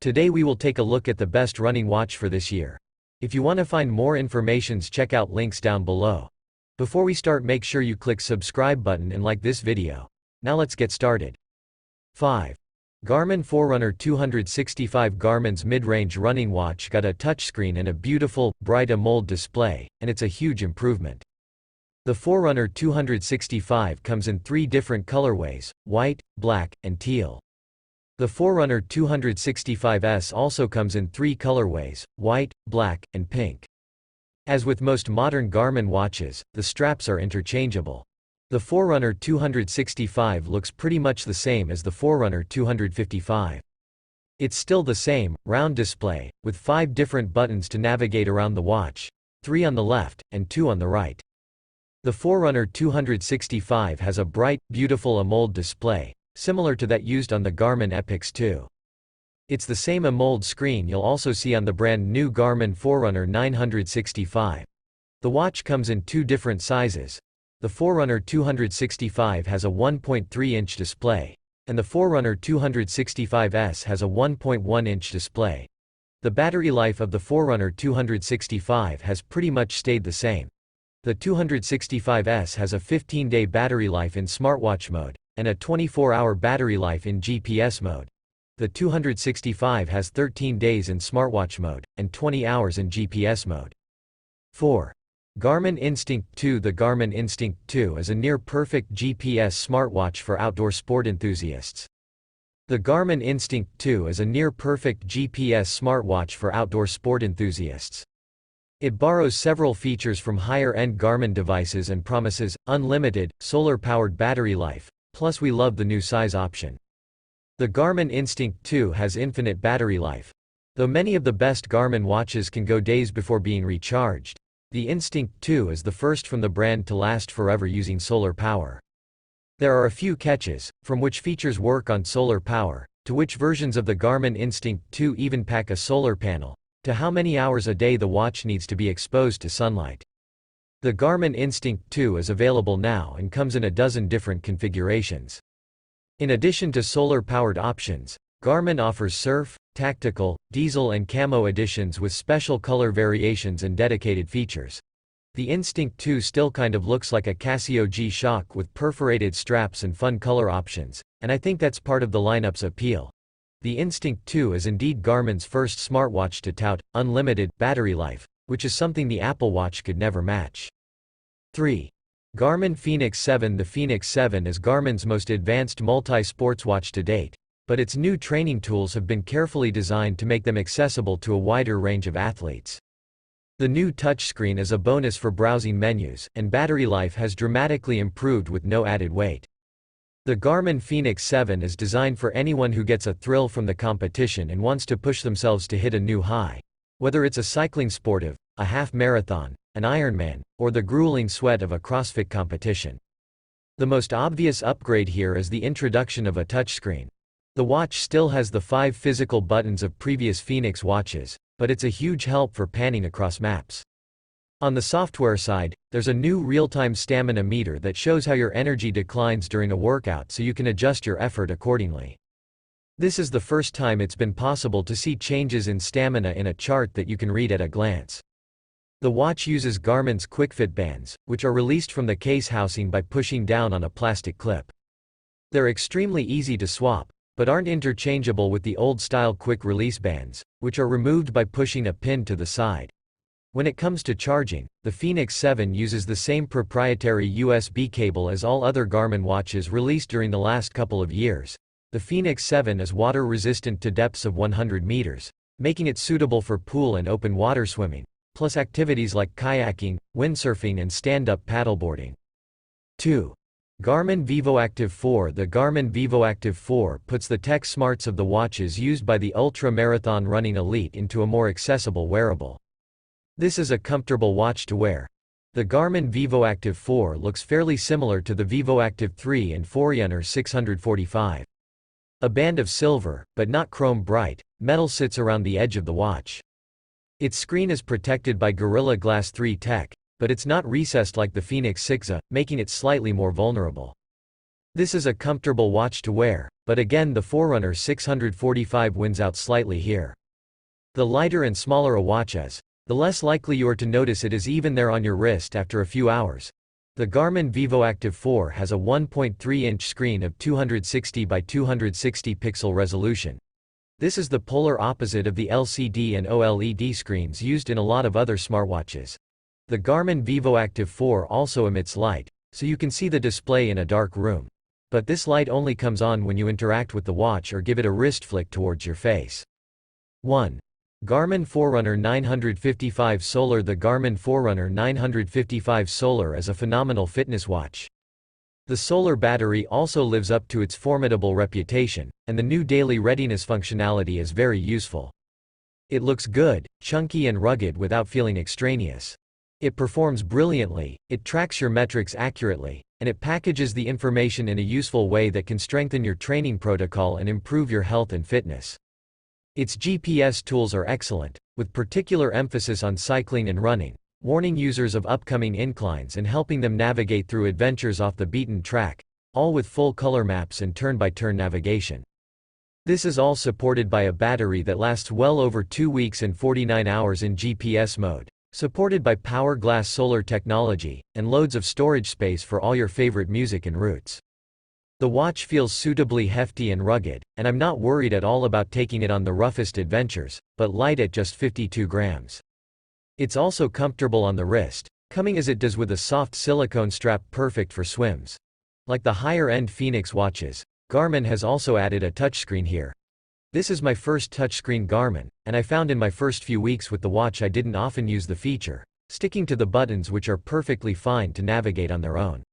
Today we will take a look at the best running watch for this year. If you want to find more information, check out links down below. Before we start, make sure you click subscribe button and like this video. Now let's get started. 5. Garmin Forerunner 265. Garmin's mid-range running watch got a touchscreen and a beautiful, bright AMOLED display, and it's a huge improvement. The Forerunner 265 comes in 3 different colorways: white, black, and teal. The Forerunner 265S also comes in 3 colorways: white, black, and pink. As with most modern Garmin watches, the straps are interchangeable. The Forerunner 265 looks pretty much the same as the Forerunner 255. It's still the same, round display, with 5 different buttons to navigate around the watch, 3 on the left, and 2 on the right. The Forerunner 265 has a bright, beautiful AMOLED display, similar to that used on the Garmin Epix 2. It's the same AMOLED screen you'll also see on the brand new Garmin Forerunner 965. The watch comes in 2 different sizes. The Forerunner 265 has a 1.3-inch display, and the Forerunner 265S has a 1.1-inch display. The battery life of the Forerunner 265 has pretty much stayed the same. The 265S has a 15-day battery life in smartwatch mode, and a 24-hour battery life in GPS mode. The 265 has 13 days in smartwatch mode, and 20 hours in GPS mode. 4. Garmin Instinct 2. The Garmin Instinct 2 is a near-perfect GPS smartwatch for outdoor sport enthusiasts. The Garmin Instinct 2 is a near-perfect GPS smartwatch for outdoor sport enthusiasts. It borrows several features from higher-end Garmin devices and promises unlimited, solar-powered battery life, plus we love the new size option. The Garmin Instinct 2 has infinite battery life. Though many of the best Garmin watches can go days before being recharged, the Instinct 2 is the first from the brand to last forever using solar power. There are a few catches, from which features work on solar power, to which versions of the Garmin Instinct 2 even pack a solar panel, to how many hours a day the watch needs to be exposed to sunlight. The Garmin Instinct 2 is available now and comes in a dozen different configurations. In addition to solar-powered options, Garmin offers surf, tactical, diesel and camo editions with special color variations and dedicated features. The Instinct 2 still kind of looks like a Casio G-Shock with perforated straps and fun color options, and I think that's part of the lineup's appeal. The Instinct 2 is indeed Garmin's first smartwatch to tout unlimited battery life, which is something the Apple Watch could never match. 3. Garmin Fenix 7. The Fenix 7 is Garmin's most advanced multi-sports watch to date, but its new training tools have been carefully designed to make them accessible to a wider range of athletes. The new touchscreen is a bonus for browsing menus, and battery life has dramatically improved with no added weight. The Garmin Fenix 7 is designed for anyone who gets a thrill from the competition and wants to push themselves to hit a new high. Whether it's a cycling sportive, a half marathon, an Ironman, or the grueling sweat of a CrossFit competition. The most obvious upgrade here is the introduction of a touchscreen. The watch still has the 5 physical buttons of previous Fenix watches, but it's a huge help for panning across maps. On the software side, there's a new real-time stamina meter that shows how your energy declines during a workout so you can adjust your effort accordingly. This is the first time it's been possible to see changes in stamina in a chart that you can read at a glance. The watch uses Garmin's QuickFit bands, which are released from the case housing by pushing down on a plastic clip. They're extremely easy to swap, but aren't interchangeable with the old-style quick-release bands, which are removed by pushing a pin to the side. When it comes to charging, the Fenix 7 uses the same proprietary USB cable as all other Garmin watches released during the last couple of years. The Fenix 7 is water-resistant to depths of 100 meters, making it suitable for pool and open water swimming, plus activities like kayaking, windsurfing and stand-up paddleboarding. 2. Garmin Vivoactive 4. The Garmin Vivoactive 4 puts the tech smarts of the watches used by the ultra-marathon running elite into a more accessible wearable. This is a comfortable watch to wear. The Garmin Vivoactive 4 looks fairly similar to the Vivoactive 3 and Forerunner 645. A band of silver, but not chrome bright, metal sits around the edge of the watch. Its screen is protected by Gorilla Glass 3 tech, but it's not recessed like the Fenix 6A, making it slightly more vulnerable. This is a comfortable watch to wear, but again the Forerunner 645 wins out slightly here. The lighter and smaller a watch is, the less likely you are to notice it is even there on your wrist after a few hours. The Garmin Vivoactive 4 has a 1.3-inch screen of 260 by 260 pixel resolution. This is the polar opposite of the LCD and OLED screens used in a lot of other smartwatches. The Garmin Vivoactive 4 also emits light, so you can see the display in a dark room. But this light only comes on when you interact with the watch or give it a wrist flick towards your face. 1. Garmin Forerunner 955 Solar. The Garmin Forerunner 955 Solar is a phenomenal fitness watch. The solar battery also lives up to its formidable reputation, and the new daily readiness functionality is very useful. It looks good, chunky and rugged without feeling extraneous. It performs brilliantly, it tracks your metrics accurately, and it packages the information in a useful way that can strengthen your training protocol and improve your health and fitness. Its GPS tools are excellent, with particular emphasis on cycling and running, warning users of upcoming inclines and helping them navigate through adventures off the beaten track, all with full color maps and turn-by-turn navigation. This is all supported by a battery that lasts well over 2 weeks and 49 hours in GPS mode, supported by Power Glass solar technology, and loads of storage space for all your favorite music and routes. The watch feels suitably hefty and rugged, and I'm not worried at all about taking it on the roughest adventures, but light at just 52 grams. It's also comfortable on the wrist, coming as it does with a soft silicone strap perfect for swims. Like the higher-end Fenix watches, Garmin has also added a touchscreen here. This is my first touchscreen Garmin, and I found in my first few weeks with the watch I didn't often use the feature, sticking to the buttons which are perfectly fine to navigate on their own.